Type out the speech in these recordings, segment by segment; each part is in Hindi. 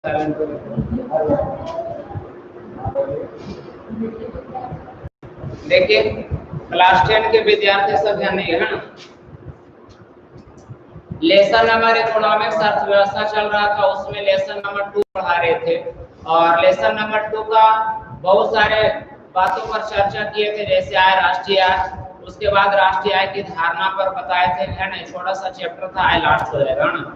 देखिए क्लास 10 के विद्यार्थी सब ध्यान नहीं है ना। लेसन नंबर इकोनॉमिक्स अर्थव्यवस्था चल रहा था, उसमें लेसन नंबर 2 पढ़ा रहे थे और लेसन नंबर 2 का बहुत सारे बातों पर चर्चा किए थे, जैसे आय, राष्ट्रीय आय, उसके बाद राष्ट्रीय आय की धारणा पर बताए थे, है ना। छोटा सा चैप्टर था, आय लास्ट हो जाएगा ना,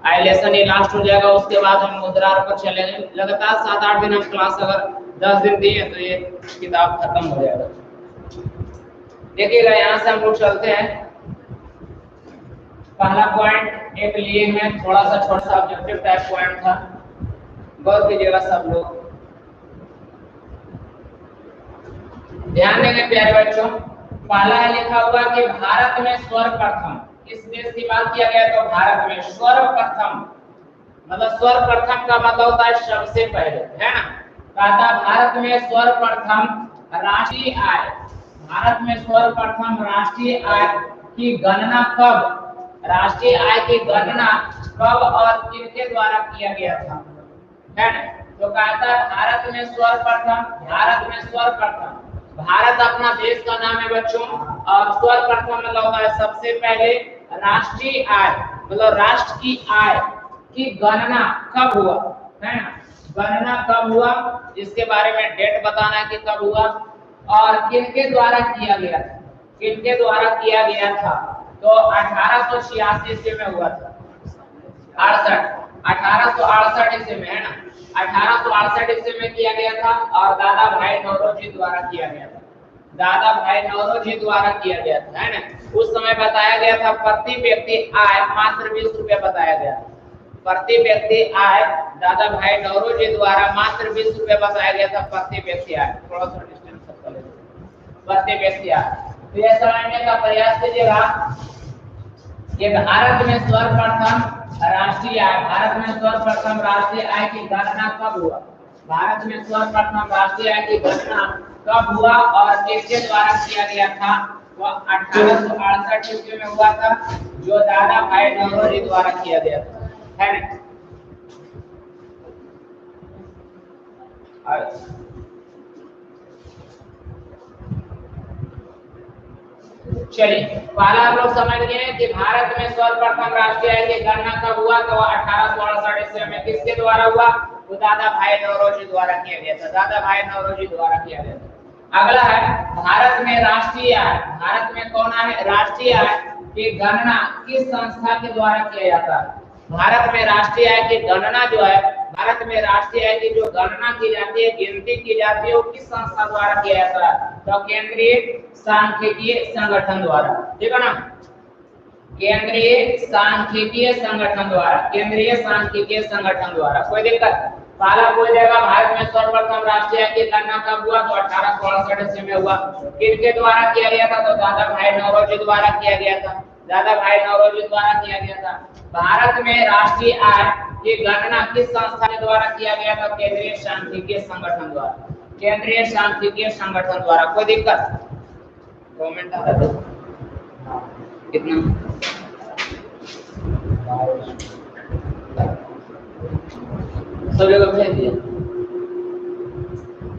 आय लेसन ये लास्ट हो जाएगा। उसके बाद हम मुद्रा पर चलेंगे। लगातार 7-8 दिन हम क्लास अगर 10 दिन दिए तो ये किताब खत्म हो जाएगा। देखिएगा यहाँ से हम लोग चलते हैं। पहला पॉइंट एक लिए हैं, थोड़ा सा छोटा सा ऑब्जेक्टिव टाइप पॉइंट था, गौर कीजिएगा सब लोग, ध्यान देंगे प्यारे बच्चों। पहला है लिखा हुआ कि भारत में सर्वप्रथम, किस देश की बात किया गया तो भारत में सर्वप्रथम, मतलब सर्वप्रथम का मतलब होता है सबसे पहले, है ना। कहता भारत में सर्वप्रथम राष्ट्रीय आय, भारत में सर्वप्रथम राष्ट्रीय आय की गणना कब, राष्ट्रीय आय की गणना कब और किसके द्वारा किया गया था, है ना। तो कहता भारत में सर्वप्रथम, भारत में सर्वप्रथम, भारत अपना देश का नाम है बच्चों, और सर्वप्रथम मतलब होता है सबसे पहले, राष्ट्रीय आय मतलब राष्ट्र की आय की गणना कब हुआ, है ना। गणना कब हुआ, इसके बारे में डेट बताना है कि कब हुआ और किनके द्वारा किया गया था, किनके द्वारा किया गया था। तो 1886 ईस्वी में हुआ था, 1868 ईस्वी में, है ना, 1868 ईस्वी में किया गया था और दादा भाई नौरोजी द्वारा किया गया था, दादा भाई नौरोजी द्वारा किया गया था, है ना। उस समय बताया गया था प्रति व्यक्ति आय मात्र 20 रुपया बताया गया, प्रति व्यक्ति आय दादा भाई नौरोजी द्वारा मात्र 20 रुपया बताया गया था प्रति व्यक्ति आय। थोड़ा सा डिस्टेंस सबका ले प्रति व्यक्ति आय। तो यह समझने का प्रयास कीजिएगा कि भारत में सर्वप्रथम राष्ट्रीय आय, भारत में सर्वप्रथम राष्ट्रीय आय की गणना कब हुआ, भारत में सर्वप्रथम राष्ट्रीय आय की गणना कब हुआ और किसके द्वारा किया गया था। वो 1868 ईस्वी में हुआ था, जो दादा भाई नौरोजी द्वारा किया गया था, है ना। चलिए पहला हम लोग समझ गए कि भारत में सर्वप्रथम राष्ट्रीय आय की गणना कब हुआ, तो 1868 ईस्वी में किसके द्वारा हुआ, तो दादा भाई नौरोजी द्वारा किया गया था, दादा भाई नौरोजी द्वारा किया गया था। अगला है भारत में राष्ट्रीय आय, भारत में कौन है राष्ट्रीय आय की गणना किस संस्था के द्वारा किया जाता है। भारत में राष्ट्रीय आय की गणना जो है, भारत में राष्ट्रीय आय की जो गणना की जाती है, गिनती की जाती है, वो किस संस्था द्वारा किया जाता है, तो केंद्रीय सांख्यिकीय संगठन द्वारा, ठीक है ना, केंद्रीय सांख्यिकीय संगठन द्वारा, केंद्रीय सांख्यिकीय संगठन द्वारा। कोई दिक्कत, पहला बोल जाएगा भारत में सर्वप्रथम राष्ट्रीय आय की गणना कब हुआ, तो 1868 ईस्वी में हुआ। किसके द्वारा किया गया था, तो दादा भाई नौरोजी द्वारा किया गया था, दादा भाई नौरोजी द्वारा किया गया था। भारत में राष्ट्रीय आय की गणना किस संस्था के द्वारा किया गया था, केंद्रीय सांख्यिकीय संगठन द्वारा, केंद्रीय सांख्यिकीय संगठन द्वारा। कोई दिक्कत, कमेंट आ रहा है कितना, सब जगह भेज दिया।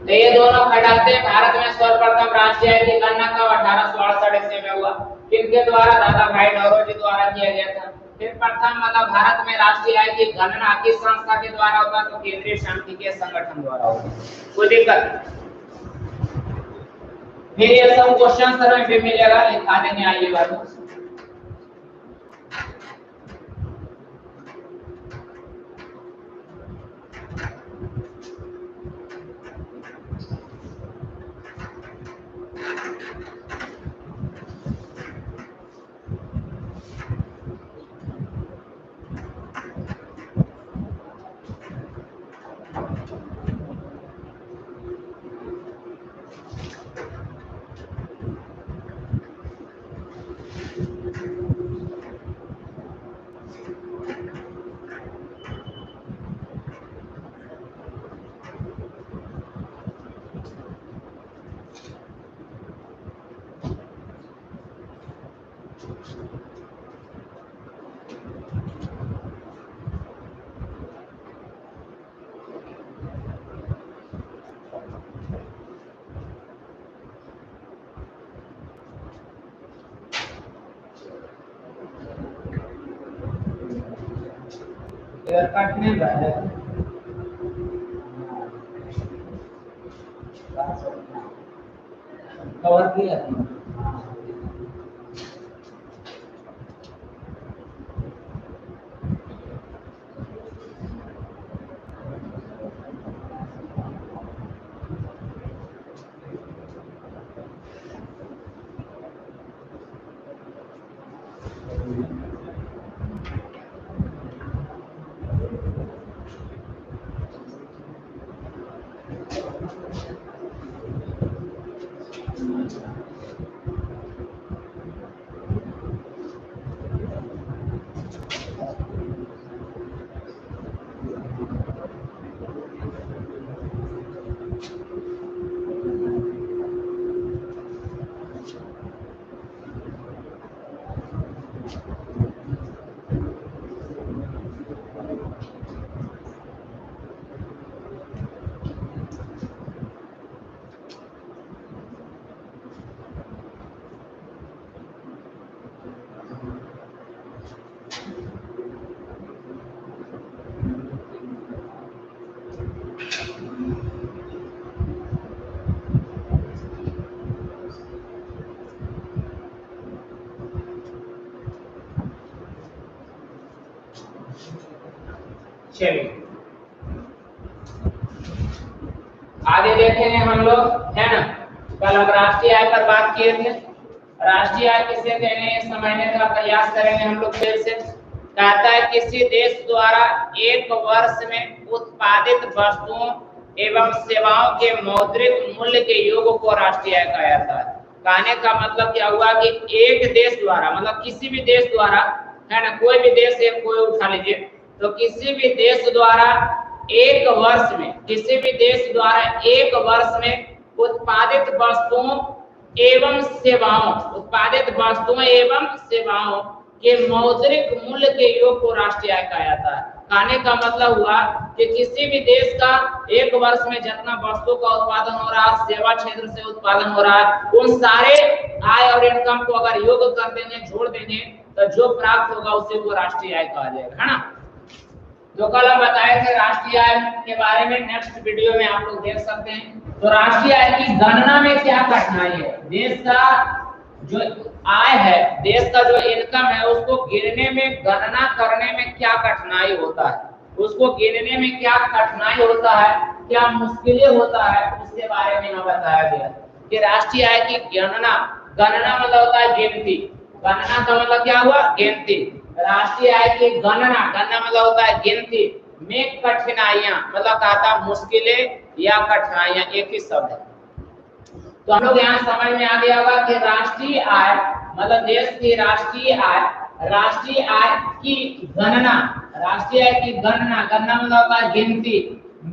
तो ये दोनों घटाते हैं, भारत में सर्वप्रथम राष्ट्रीय आय की गणना कब 1868 ईस्वी में हुआ, किनके द्वारा, दादा भाई नौरोजी द्वारा किया गया था। फिर प्रथम मतलब भारत में राष्ट्रीय आय की गणना किस संस्था के द्वारा होगा, तो केंद्रीय सांख्यिकीय संगठन द्वारा होगा। कोई दिक्कत, फिर ये सब क्वेश्चन सर में भी मिलेगा, लिखा देंगे, आइए बात। शेयर काटने वाले कवर किया चलिए आगे देखेंगे हम लोग, है ना। कल हम राष्ट्रीय आय पर बात किए थे। राष्ट्रीय आय किसे कहते हैं समझने का प्रयास करेंगे हम लोग फिर से। कहता है किसी देश द्वारा एक वर्ष में उत्पादित वस्तुओं एवं सेवाओं के मौद्रिक मूल्य के योग को राष्ट्रीय आय कहा जाता है। कहने का मतलब क्या हुआ कि एक देश द्वारा, मतलब किसी भी देश द्वारा, है ना, कोई भी देश है, कोई उठा लीजिए, तो किसी भी देश द्वारा एक वर्ष में, किसी भी देश द्वारा एक वर्ष में उत्पादित वस्तुओं एवं सेवाओं, उत्पादित वस्तुओं एवं सेवाओं के मौद्रिक मूल्य के योग को राष्ट्रीय आय कहा जाता है। कहने का मतलब हुआ कि किसी भी देश का एक वर्ष में जितना वस्तु का उत्पादन हो रहा है, सेवा क्षेत्र से उत्पादन हो रहा है, उन सारे आय और इनकम को अगर योग कर देंगे, जोड़ देंगे, तो जो प्राप्त होगा उसे को राष्ट्रीय आय कहा जाएगा, है ना। तो कल हम बताए थे राष्ट्रीय आय के बारे में, नेक्स्ट वीडियो में आप लोग देख सकते हैं। तो राष्ट्रीय आय की गणना में क्या कठिनाई है, देश का जो आय है, देश का जो इनकम है, उसको गिनने में, गणना करने में क्या कठिनाई होता है, उसको गिनने में क्या कठिनाई होता है, क्या मुश्किलें होता है, उसके बारे में यहाँ बताया गया कि राष्ट्रीय आय की गणना, गणना मतलब होता है गिनती, गणना का मतलब क्या हुआ, गिनती। राष्ट्रीय आय की गणना, गणना मतलब होता है गिनती में कठिनाइयां, मतलब कहता मुश्किलें या कठिनाइयां, एक ही शब्द है। तो हम लोग यहाँ समझ में आ गया होगा कि राष्ट्रीय आय मतलब देश की राष्ट्रीय आय, राष्ट्रीय आय की गणना, राष्ट्रीय आय की गणना, गणना मतलब होता है गिनती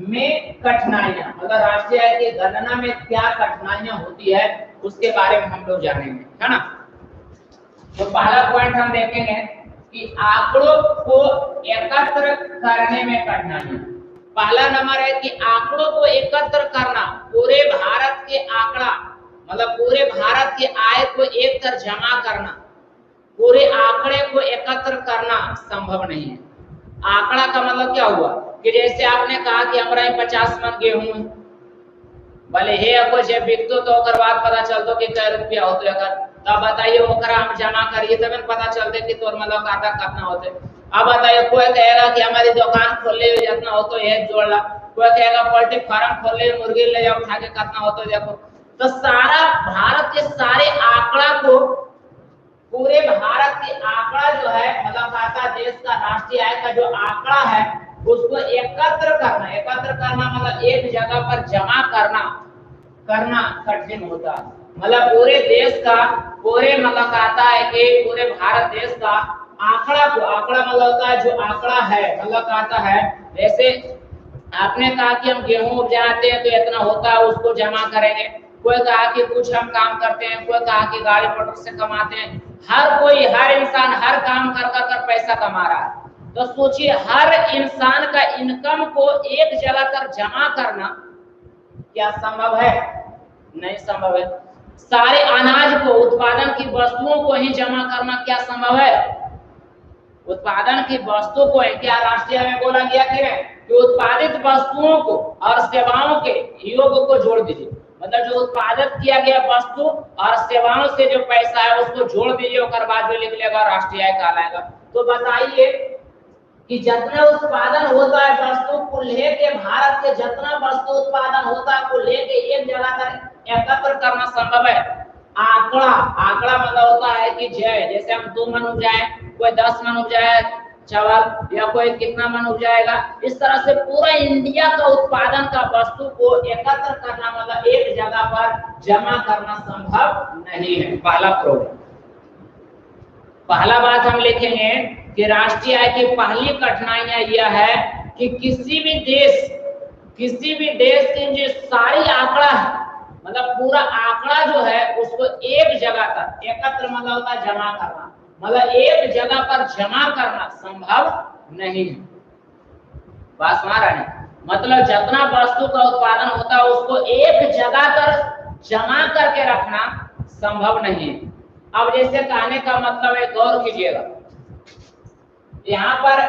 में कठिनाइयां, मतलब राष्ट्रीय आय की गणना में क्या कठिनाइयां होती है उसके बारे में हम लोग जानेंगे, है ना। तो पहला पॉइंट हम देखेंगे कि आंकड़ों को एकत्र करने में कठिनाइयां। पहला नंबर है कि आंकड़ों को एकत्र करना, पूरे भारत के आंकड़ा, मतलब पूरे भारत के आय को एक तरफ जमा करना, पूरे आंकड़े को एकत्र करना संभव नहीं है। आंकड़ा का मतलब क्या हुआ कि जैसे आपने कहा कि हमारा 50 मन गेहूं है, भले हे आपको जब बिकतो तो ओकर बाद पता चलतो कि क्या रुपया होतो एकर, तब बताइए ओकरा हम जमा करिए तब पता चलते कि तोर मतलब खाता कितना होते। अब बताइए, कोई कहेगा कि हमारी दुकान खोलने में जितना हो तो ये जोड़ ला, कोई कहेगा पोल्ट्री फार्म खोलने में मुर्गी ले जाओ उठा के कितना हो तो देखो। तो सारा भारत के सारे आंकड़ा को, पूरे भारत के आंकड़ा जो है, मतलब खाता देश का राष्ट्रीय आय का जो आंकड़ा है उसको एकत्र करना, एकत्र करना मतलब एक जगह पर जमा करना कठिन होता है। मतलब पूरे देश का, पूरे मतलब कहता है कि पूरे भारत देश का आंकड़ा को, आंकड़ा मतलब होता है जो आंकड़ा है, मतलब कहता है जैसे आपने कहा कि हम गेहूं उपजाते हैं तो इतना होता है, उसको जमा करेंगे। कोई कहा कि कुछ हम काम करते हैं, कोई कहा कि गाड़ी मोटर से कमाते हैं, हर कोई, हर इंसान हर काम कर पैसा कमा रहा है। तो सोचिए हर इंसान का इनकम को एक जगह पर जमा करना क्या संभव है? नहीं संभव है। सारे अनाज को, उत्पादन की वस्तुओं को ही जमा करना क्या संभव है? उत्पादन की वस्तु को क्या राष्ट्रीय में बोला गया कि उत्पादित वस्तुओं को और सेवाओं के योग को जोड़ दीजिए। मतलब जो उत्पादित किया गया वस्तु और सेवाओं से जो पैसा है उसको जोड़ दीजिए, और बाद जो निकलेगा राष्ट्रीय आय कहलाएगा। तो बताइए कि जितना उत्पादन होता है वस्तु को लेके, भारत के जितना वस्तु उत्पादन होता है को लेके एक जगह तक एकत्र करना संभव है। आंकड़ा मतलब होता है कि जैसे हम 2 मन उपजाए, कोई 10 मन उपजाए चावल, या कोई कितना मन उपजाएगा, इस तरह से पूरा इंडिया का उत्पादन का वस्तु को एकत्र करना मतलब एक जगह पर जमा करना संभव नहीं है। पहला प्रॉब्लम। पहला बात हम लिखेंगे कि राष्ट्रीय आय की पहली कठिनाइयां यह है कि किसी भी देश की जो सारी आंकड़ा है, मतलब पूरा आंकड़ा जो है उसको एक जगह पर एकत्र मतलब होता है जमा करना, मतलब एक जगह पर जमा करना संभव नहीं है। बात समझ रहे हैं? मतलब जितना वस्तु का उत्पादन होता है उसको एक जगह पर जमा करके रखना संभव नहीं है। अब जैसे कहने का मतलब है, गौर कीजिएगा, यहाँ पर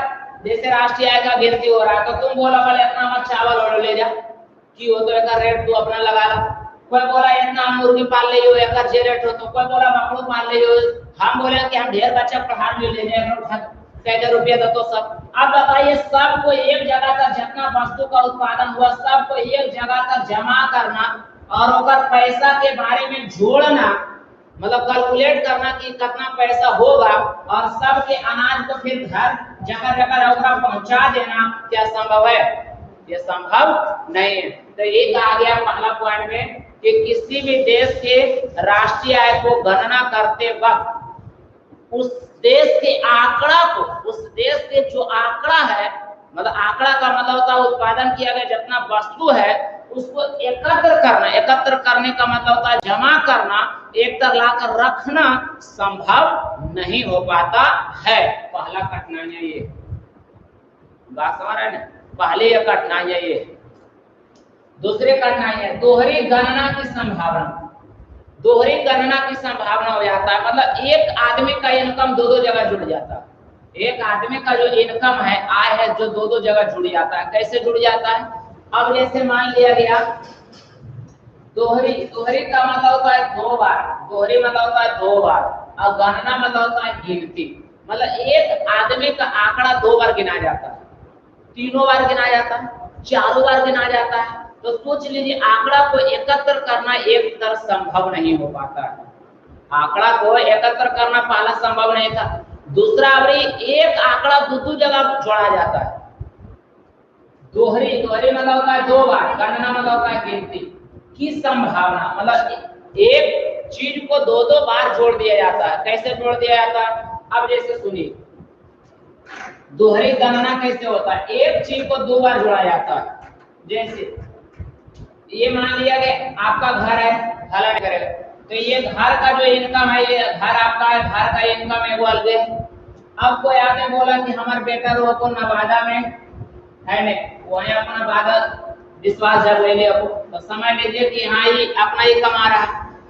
जैसे राष्ट्रीय आय का गिनती हो रहा है, तो तुम बोला बोले इतना मत चावल और ले जा कि हो, तो एक रेट तू अपना लगा ला। कोई बोला इतना मुर्गी पाल ले हो, एक जे रेट हो, तो कोई बोला बकरू पाल ले हो। हम बोले कि हम ढेर बच्चा पढ़ा ले जाए रुपया दो तो सब। अब बताइए सबको एक जगह तक जितना वस्तु का उत्पादन हुआ सबको एक जगह तक जमा करना और ओकर पैसा के बारे में जोड़ना, मतलब कैलकुलेट करना कि कितना पैसा होगा, और सबके अनाज को फिर घर जगह जगह पहुंचा देना, क्या संभव है? ये संभव नहीं है। तो एक आ गया पहला पॉइंट में कि किसी भी देश के राष्ट्रीय आय को गणना करते वक्त उस देश के आंकड़ा को, उस देश के जो आंकड़ा है, मतलब आंकड़ा का मतलब होता है उत्पादन किया गया जितना वस्तु है उसको एकत्र करना। एकत्र करने का मतलब होता है जमा करना, एक तरह लाकर रखना संभव नहीं हो पाता है। पहला कठिनाई ये, बात समझ रहे हैं? पहले ये कठिनाई ये। दूसरी कठिनाई है दोहरी गणना की संभावना। दोहरी गणना की संभावना हो जाता है, मतलब एक आदमी का इनकम दो जगह जुड़ जाता है। एक आदमी का जो इनकम है, आय है, जो दो जगह जुड़ जाता है। कैसे जुड़ जाता है? अब जैसे मान लिया गया दोहरी का मतलब होता है 2 बार, दोहरी मतलब होता है 2 बार, और गणना मतलब होता है गिनती। मतलब एक आदमी का आंकड़ा 2 बार गिना जाता है, 3 बार गिना जाता है, 4 बार गिना जाता है। तो सोच लीजिए आंकड़ा को एकत्र करना एक तरह संभव नहीं हो पाता है। आंकड़ा को एकत्र करना पहला संभव नहीं था। दूसरा, एक आंकड़ा दो जगह जोड़ा जाता है। दोहरी मतलब होता है 2 बार, गणना मतलब होता है गिनती की संभावना, मतलब एक चीज को 2 बार जोड़ दिया जाता है। कैसे जोड़ दिया जाता है? अब जैसे सुनिए, दोहरी गणना कैसे होता है? एक चीज को 2 बार जोड़ा जाता है। जैसे ये मान लिया कि आपका घर है, हलन करेगा, तो ये घर का जो इनकम है, ये घर आपका है, घर का इनकम है वो अलग है। अब कोई आदमी बोला कि हमारा बेटा रो को नवादा में है ने, वहीं अपना बादल विश्वास जब ले ले, तो समझ लीजिए कि हाँ ये अपना ही कमा रहा है।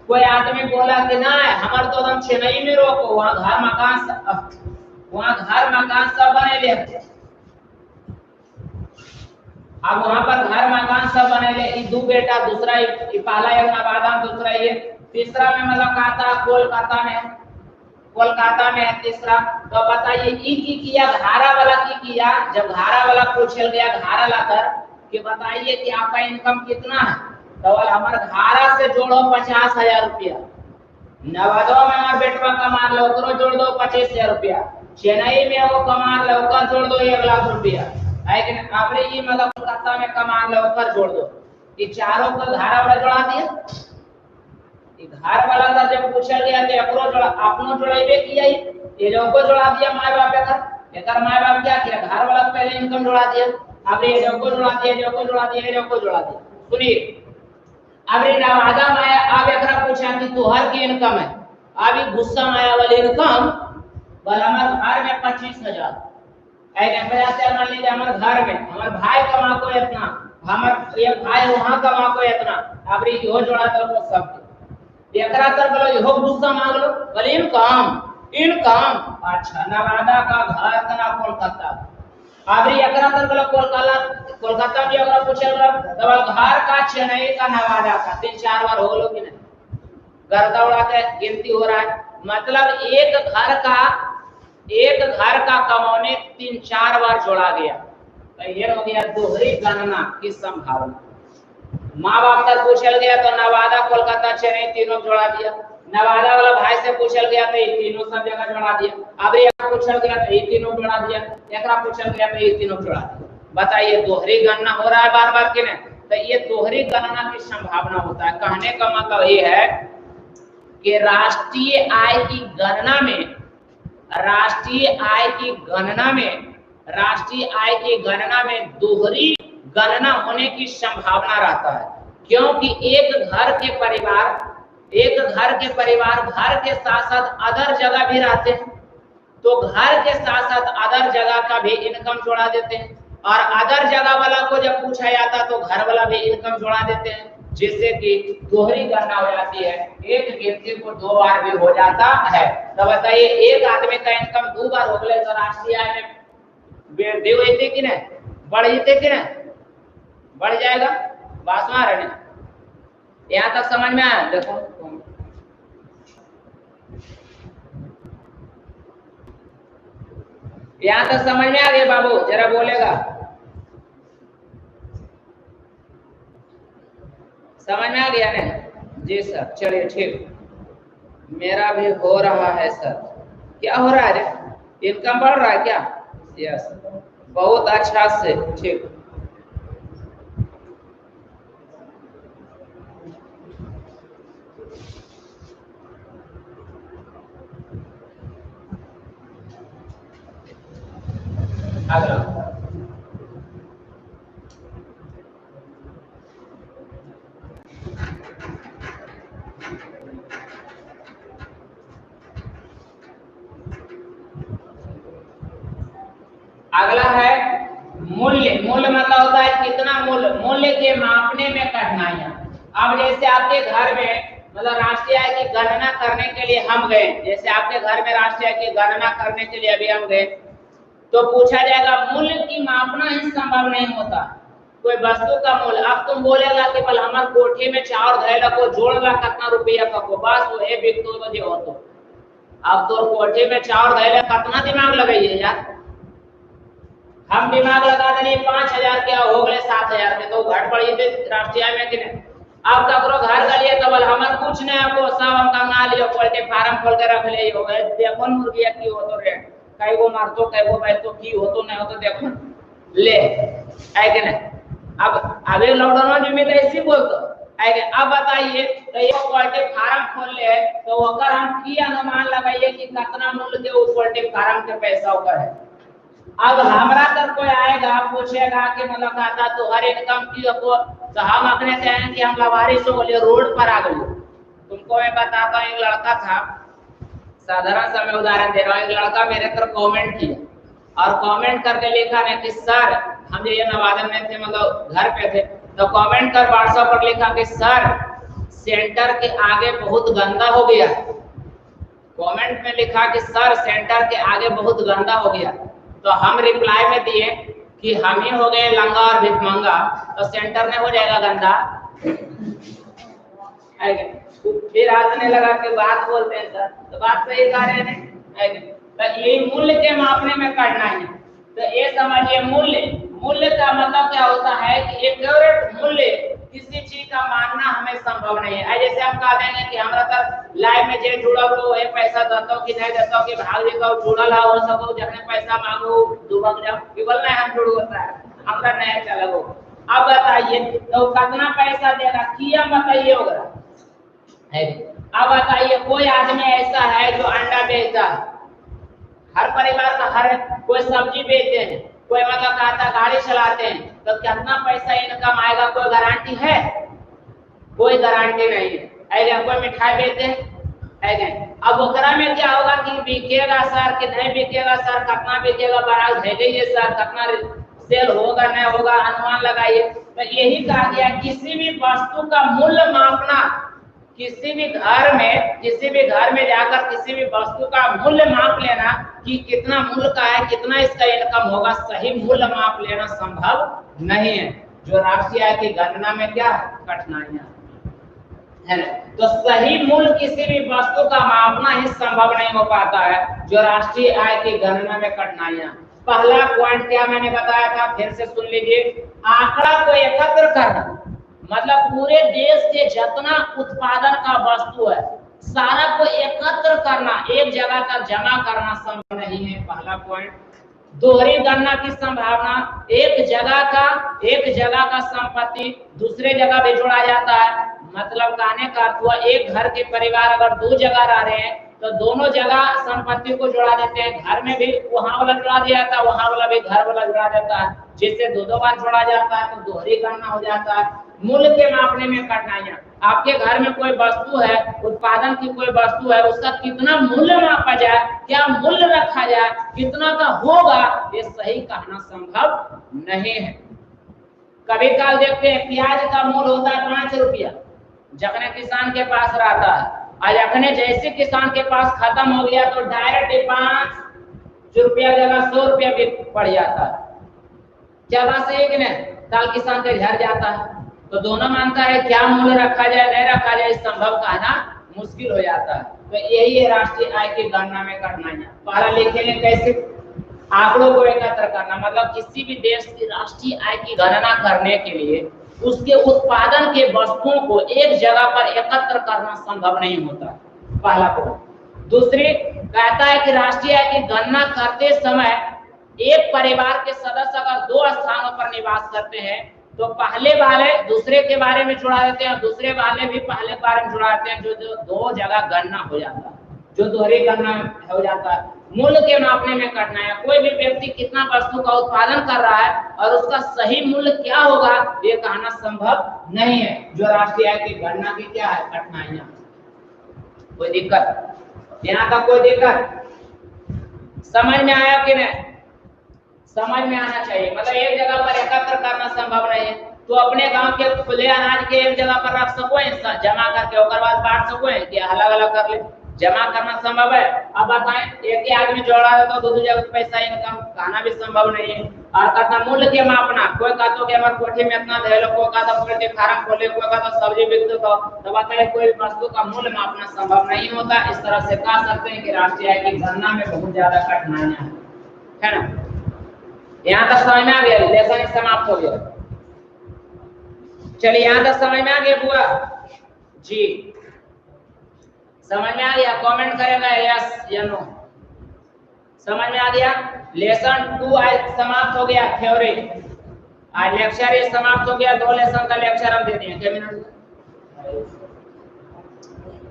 कोई आदमी बोला कि ना हमारे तो हम चेन्नई में रोको, वहाँ घर मकान सब बने ले। अब वहां पर घर मकान सब बने ले, 2 बेटा, दूसरा पहला एक नवादा, दूसरा ये, तीसरा में मतलब कहता कोलकाता में है तीसरा। तो बताइए की किया, घारा वाला की किया। जब घारा वाला पूछल गया घारा लाकर कि बताइए कि आपका इनकम कितना है, तो हमारे घारा से जोड़ो 50,000 रुपया, नवादा में हमारे बेटवा कमा लो तो जोड़ दो 25,000 रुपया, चेन्नई में वो कमा लो कर जोड़ दो 1 लाख रुपया, लेकिन आपने ये मतलब कोलकाता में कमा लो कर जोड़ दो। ये चारों को घारा वाला जोड़ा दिया। घर वाला था जब पूछा गया कि अपनो जोड़ा, अपनो जोड़ाइबे किया, ये लोग को जोड़ा दिया माय बाप का। एकर माय बाप क्या किया? घर वाला पहले इनकम जोड़ा दिया, अब ये लोग को जोड़ा दिया, जो को जोड़ा दिया, जो को जोड़ा दिया। सुनिए, अब ये नवादा माया, अब एकरा पूछा कि तोहर की इनकम है, अब ये गुस्सा माया वाली इनकम बल हमारे घर में 25,000, ऐसे मान लीजिए हमारे घर में हमारे भाई कमा को इतना, हमारे एक भाई वहां कमा को इतना, अब ये हो जोड़ा तो सब एकरा तर बोलो हो गुस्सा मांग लो, बोले इनकम इनकम। अच्छा, नवादा का घर का कोलकाता, अभी एकरा तर बोला कोलकाता भी अगर पूछल डबल घर का चेन्नई का नवादा का 3-4 बार हो लो कि नहीं, गर्दा उड़ा के गिनती हो रहा है। मतलब एक घर का कमाने 3-4 बार जोड़ा गया, तो ये हो गया दोहरी गणना की संभावना। माँ बाप तक पूछल गया तो नवादा कोलकाता चेन्नई तीनों जोड़ा दिया, नवादा वाला भाई से पूछल गया तो ये तीनों सब जगह जोड़ा दिया, अब ये पूछल गया तो ये तीनों जोड़ा दिया, एकरा पूछल गया तो ये तीनों जोड़ा दिया। बताइए दोहरी गणना हो रहा है बार बार कि नहीं, तो ये दोहरी गणना की संभावना होता है। कहने का मतलब ये है कि राष्ट्रीय आय की गणना में दोहरी गणना होने की संभावना रहता है, क्योंकि एक घर के परिवार घर के साथ साथ अदर जगह भी रहते हैं, तो घर के साथ साथ अदर जगह का भी इनकम जोड़ा देते हैं, और अदर जगह वाला को जब पूछा जाता तो घर वाला भी इनकम जोड़ा देते हैं, जिससे कि दोहरी गणना हो जाती है। एक व्यक्ति को 2 बार भी हो जाता है। तो बताइए एक आदमी का इनकम 2 बार हो गए तो राष्ट्रीय आय में वृद्धि होती कि नहीं, बढ़ जाते कि नहीं, बढ़ जाएगा। बात में आ रहे हैं, यहाँ तक समझ में आया? देखो यहाँ तक समझ में आ गया बाबू, जरा बोलेगा, समझ में आ गया नहीं? जी सर, चलिए ठीक, मेरा भी हो रहा है सर। क्या हो रहा है? इनकम बढ़ रहा है क्या? यस, बहुत अच्छा से, ठीक। अगला अगला है मूल्य। मूल्य मतलब होता है कितना मूल्य, मूल्य के मापने में कठिनाइयां। अब जैसे आपके घर में मतलब राष्ट्रीय आय की गणना करने के लिए हम गए, जैसे आपके घर में राष्ट्रीय आय की गणना करने के लिए अभी हम गए, तो पूछा जाएगा मूल्य की मापना ही संभव नहीं होता, कोई वस्तु का मूल्य। अब तुम बोलेगा कि बल हमार कोठी में चाउर धैला को जोड़ला कितना रुपया का को, बस वो है बिक तो जे हो तो। अब तो कोठी में चाउर धैला कितना दिमाग लगाइए यार, हम दिमाग लगा देंगे 5000 के हो गए 7000 के, तो घट पड़ी थे राष्ट्रीय आय में कि नहीं। अब ककरो घर गलिए तो बोल हमर कुछ नहीं, आपको सब हम कंगा लियो, पोल्ट्री फार्म खोल के रख ले हो गए, देखो मुर्गी की हो तो रेट कई गो मारतो कई गो बैठो की हो तो नहीं हो तो देखो ले है कि नहीं। अब अभी लॉकडाउन में तो ऐसे बोलतो है कि अब बताइए तो ये पोल्ट्री फार्म खोल ले तो ओकर हम की अनुमान लगाइए कि कितना मूल्य के उस पोल्ट्री फार्म के पैसा ऊपर है। अब हमारा तक कोई आएगा पूछेगा कि मतलब खाता तो हर इनकम की आपको, तो हम अपने कहें कि हम लवारिस हो गए, रोड पर आ गए। तुमको मैं बताता हूँ, एक लड़का था, साधारण सा मैं उदाहरण दे रहा हूँ, एक लड़का मेरे तरफ कमेंट किया और कमेंट करके लिखा ने कि सर, हम ये नवादा में थे मतलब घर पे थे, तो कमेंट कर व्हाट्सएप पर लिखा कि सर सेंटर के आगे बहुत गंदा हो गया। कमेंट में लिखा कि सर सेंटर के आगे बहुत गंदा हो गया, तो हम रिप्लाई में दिए कि हम ही हो गए लंगा और भिखमंगा, तो सेंटर में हो जाएगा गंदा। फिर हंसने लगा कि बात बोलते हैं सर, तो बात सही कह रहे हैं। तो ये मूल्य के मापने में करना है, तो ये समझिए मूल्य का मतलब क्या होता है कि एक्यूरेट मूल्य किसी चीज का मानना हमें संभव नहीं है। जैसे हम कह देंगे कि हमरा तक लाइव में जे जुड़ा हो ये पैसा देता कि नहीं देता कि भाग देगा जुड़ल हो सको जखने पैसा मांगो डूबक जाओ केवल नहीं हम जुड़ होता है हमरा नहीं चलो। अब बताइए तो कितना पैसा देगा किया बताइए होगा। अब बताइए कोई आदमी ऐसा है जो अंडा बेचता है, हर परिवार का हर कोई सब्जी बेचते हैं, कोई मतलब खाता गाड़ी चलाते हैं, तो कितना पैसा इनकम आएगा कोई गारंटी है? कोई गारंटी नहीं है। कोई मिठाई बेचते हैं, अब ओकरा में क्या होगा कि बिकेगा सर कि नहीं बिकेगा सर, कितना बिकेगा बारात भेजिए सर, कितना सेल होगा नहीं होगा अनुमान लगाइए। तो यही कहा गया किसी भी वस्तु का मूल्य मापना किसी भी घर में जाकर किसी भी वस्तु का मूल्य माप लेना कि कितना मूल्य का है, कितना इसका इनकम होगा, सही मूल्य माप लेना संभव नहीं है। जो राष्ट्रीय आय की गणना में क्या है, कठिनाइयां है ना। तो सही मूल्य किसी भी वस्तु का मापना ही संभव नहीं हो पाता है, जो राष्ट्रीय आय की गणना में कठिनाइयां। पहला पॉइंट क्या मैंने बताया था, फिर से सुन लीजिए। आंकड़ा को एकत्र करना, मतलब पूरे देश के जितना उत्पादन का वस्तु है सारा को एकत्र करना, एक जगह तक जमा करना संभव नहीं है, पहला पॉइंट। दोहरी गणना की संभावना, एक जगह का संपत्ति दूसरे जगह भी जोड़ा जाता है। मतलब कहने का अर्थ हुआ, एक घर के परिवार अगर दो जगह रह रहे हैं तो दोनों जगह संपत्ति को जोड़ा देते हैं। घर में भी वहां वाला जोड़ा दिया जाता है, वहां वाला भी घर वाला जोड़ा देता है, जिससे दो बार जोड़ा जाता है, तो दोहरी गणना हो जाता है। मूल्य के मापने में कठिनाइयां, आपके घर में कोई वस्तु है, उत्पादन की कोई वस्तु है, उसका कितना मूल्य मापा जाए, क्या मूल्य रखा जाए, कितना का होगा, ये सही कहना संभव नहीं है। कभी काल देखते हैं प्याज का मूल्य होता है 5 रुपया, जखने किसान के पास रहता है, आज अखने जैसे किसान के पास खत्म हो गया तो डायरेक्ट 5 रुपया जगह 100 रुपया भी पड़ जाता है। क्या बात है कि नहीं? कल किसान के घर जाता है तो दोनों मानता है क्या मूल्य रखा जाए, नहीं रखा जाए, संभव कहना मुश्किल हो जाता है। तो यही है राष्ट्रीय आय की गणना में कठिनाइयां। पढ़ा लिखे ने कैसे आंकड़ों को एकत्र करना, मतलब किसी भी देश की राष्ट्रीय आय की गणना करने के लिए उसके उत्पादन के वस्तुओं को एक जगह पर एकत्र करना संभव नहीं होता, पहला पॉइंट। दूसरी कहता है कि राष्ट्रीय आय की गणना करते समय एक परिवार के सदस्य अगर 2 स्थानों पर निवास करते हैं तो पहले वाले दूसरे के बारे में जुड़ा देते हैं, दूसरे वाले भी पहले के बारे में जुड़ा देते हैं, जो 2 जगह गणना हो जाता है, जो दोहरी गणना हो जाता है। मूल्य के मापने में कठिनाइयां, कोई भी व्यक्ति कितना वस्तु का उत्पादन कर रहा है और उसका सही मूल्य क्या होगा ये कहना संभव नहीं है, जो राष्ट्रीय आय की गणना की क्या है, कठिनाइयां। कोई दिक्कत, यहाँ का कोई दिक्कत समझ में आया कि नहीं? समझ में आना चाहिए। मतलब एक जगह पर एकत्र करना संभव नहीं है, तो अपने गांव के खुले अनाज के एक जगह पर रख सको, जमा करके ओकर बाद बांट सको, कि अलग अलग कर ले, जमा करना संभव है। अब बताएं, एक ही आदमी जोड़ा है तो दो जगह पैसा इनकम कहना भी संभव नहीं है। और कहता मूल्य के मापना, कोई कहता कि हमारे कोठी में इतना दे लो, कोई कहता पोल्ट्री फार्म खोले, कोई कहता सब्जी बिक दो, तो बताए कोई वस्तु का मूल्य मापना संभव नहीं होता। इस तरह से कह सकते हैं कि राष्ट्रीय आय की गणना में बहुत ज्यादा कठिनाइयां है ना। यहाँ तक समझ में आ गया, लेसन समाप्त हो गया। चलिए यहाँ तक समझ में आ गया बुआ जी, समझ में आ गया? कमेंट करेगा यस या नो। समझ में आ गया? लेसन 2 आज समाप्त हो गया, थ्योरी। आज लेक्चर ये समाप्त हो गया, 2 लेसन का लेक्चर हम दे दिए। क्या मिनट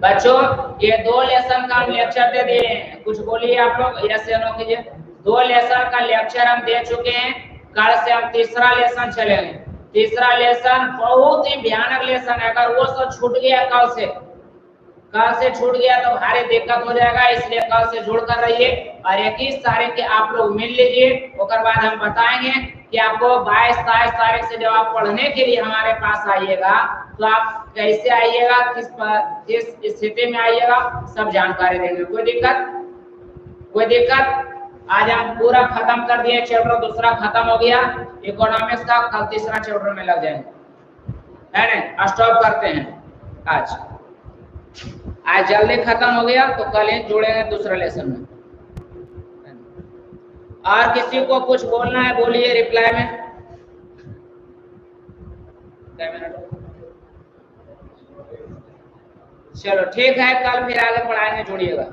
बच्चों, ये 2 लेसन का हम लेक्चर दे दिए। कुछ बोलिए आप लोग, यस या नो कीजिए। 2 लेसन का लेक्चर हम दे चुके हैं, कल से हम तीसरा लेसन चलेंगे। तीसरा लेसन बहुत ही भयानक लेसन है, अगर वो सब छूट गया कल से छूट गया तो भारी दिक्कत हो जाएगा, इसलिए कल से जुड़ कर रहिए। और 21 तारीख के आप लोग मिल लीजिए, उसके बाद हम बताएंगे कि आपको 22-23 तारीख से जब आप पढ़ने के लिए हमारे पास आइएगा तो आप कैसे आइएगा, किस स्थिति में आइएगा, सब जानकारी देंगे। कोई दिक्कत? आज हम पूरा खत्म कर दिए, चैप्टर दूसरा खत्म हो गया इकोनॉमिक्स का, कल तीसरा चैप्टर में लग जाएंगे, है ना। स्टॉप करते हैं आज जल्दी खत्म हो गया, तो कल ही जुड़ेंगे दूसरा लेसन में। और किसी को कुछ बोलना है बोलिए रिप्लाई में। चलो ठीक है, कल फिर आगे पढ़ाएंगे, जुड़िएगा।